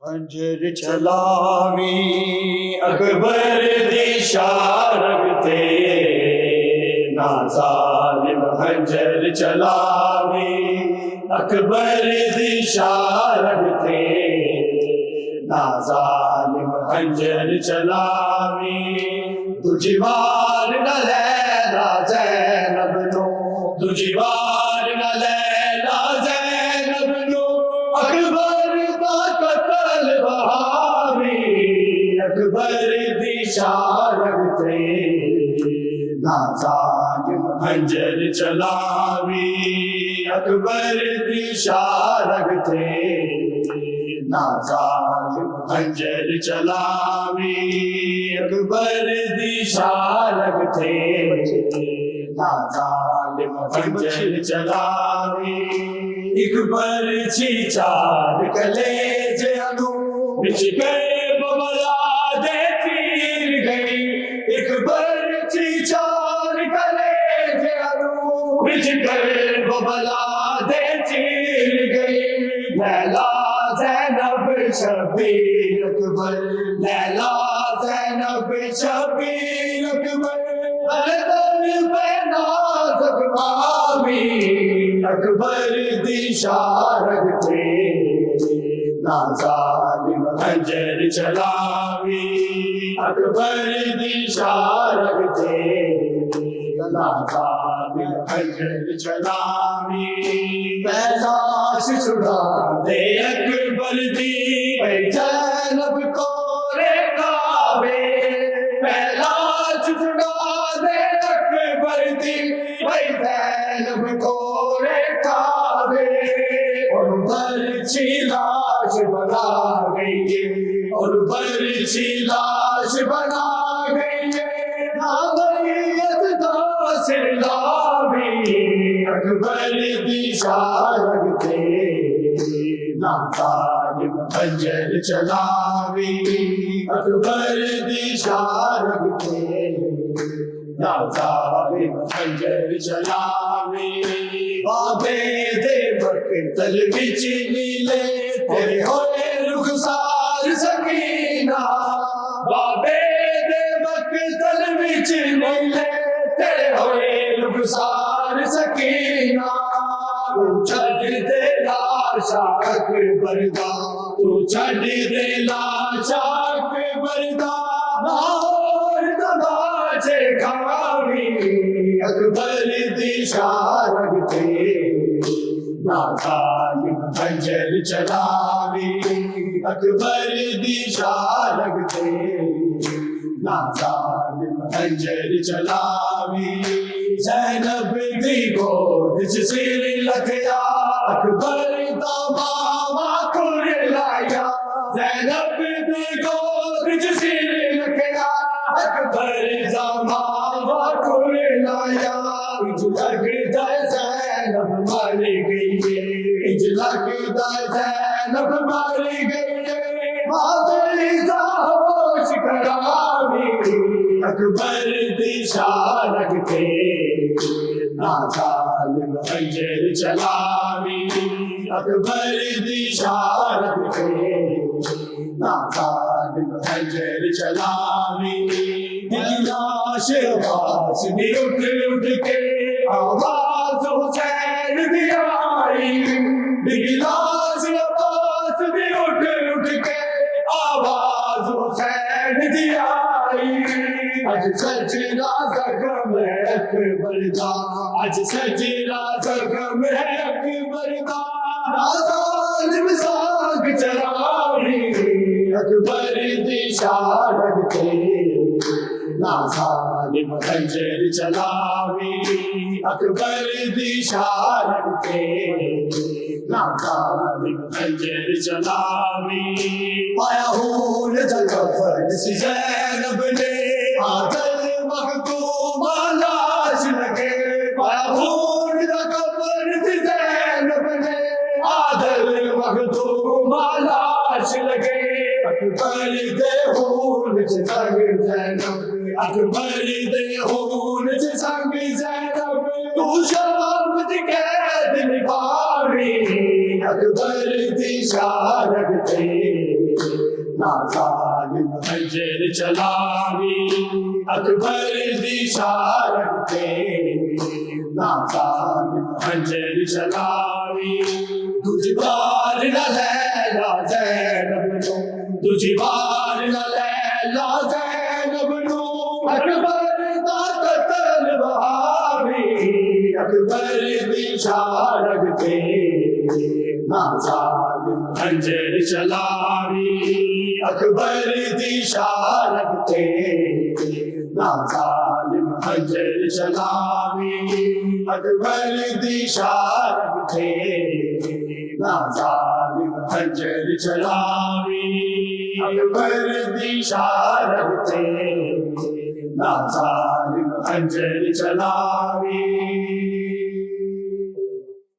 खंजर चलावी अकबर दी शारग थे, ना जालिम खंजर चलावी अकबर दी शारग थे, ना जालिम खंजर चलावी। तुझी वार न लैला ज़ैनब नो, तुझी वार न लैला ज़ैनब नो, अकबर दा कतल वहावी अकबर दी शारग थे, ना जालिम खंजर चलावी अकबर दी शारग थे, ना जालिम खंजर चलावी अकबर दी शारग थे, ना जालिम खंजर चलावी। एक बरछी चार कलेजे अनु बिछ गए बबला दे तीर गई, एक बरछी चार कलेजे अनु बिछ गए बबला दे तीर गई। लैला ज़ैनब शबीर अकबर, लैला ज़ैनब शबीर अकबर, बदन पे नाज़क भाभी अकबर दी शारग थे, ना जालिम खंजर चलावी अकबर दी शारग थे, ना जालिम खंजर चलावी। पैदाश छुड़ा दे अकबर दी ज़ैनब को रे काबे, पैदाश छुड़ा दे अकबर दी ज़ैनब को रे काबे। और बरछी लाश बना गई है, और बरछी लाश बना गई है, नागरियत दासिर लावी अकबर दी शारग थे, ना जालिम खंजर चलावी अकबर दी शारग थे, ना जालिम खंजर चलावी। बाबे दे बख्तल विच नीले तेरे होए रुखसार सकीना, बाबे दे बख्तल विच नीले तेरे होए रुखसार सकीना। तू छड़ दे लाशा अकबर दा, तू छड़ दे लाशा अकबर दा, और दबाचे खावी अकबर दी शारग थे, ना जालिम खंजर चलावी अकबर दी शारग थे, ना जालिम खंजर चलावी। ज़ैनब दी गोद च सिर लखया अकबर दा मामा कुरलाया, ज़ैनब दी गोद च सिर लखया अकबर दा मामा कुरलाया। इज लगदा ज़ैनब मर गई है, इज लगदा ज़ैनब मर गई है, मातरी दा होश करावी अकबर दी शारग थे, ना जालिम खंजर चलावी अकबर दी शारग थे, ना जालिम खंजर चलावी। लाश आवाज़ दी उठ उठ के आवाज़ हुसैन दी आई, लाश आवाज़ दी उठ उठ के आवाज़ हुसैन दी आई। अज सजरा ज़ख्म है अकबर दा, अज सजरा ज़ख्म है अकबर दा, ना जालिम साग चरावी अकबर दी शारग थे, ना जालिम खंजर चलावी अकबर दी शारग थे, ना जालिम खंजर चलावी। पाया हून जगफर सी ज़ैनब ने आदल मखतूमा लाश लगे, पाया हून जगफर सी ज़ैनब ने आदल मखतूमा लाश लगे। अकबर दे खून च संग ज़ैनब, अकबर दे खून च संग ज़ैनब, तू शाम दी कैद निभावी अकबर दी शारग थे, नाज़ालिम खंजर चलावी अकबर दी शारत ते नाज़ालिम खंजर चलावी दूजी बार न लैला ज़ैनब नू दूजी बार न लैला ज़ैनब नू अकबर दा कत्ल वहावी अकबर दी शारत ते नाज़ालिम खंजर चलावी अकबर दी शारत ते नाज़ालिम खंजर चलावी अकबर दी शारत ते नाज़ालिम खंजर चलावी अकबर दी शारत ते नाज़ालिम खंजर चलावी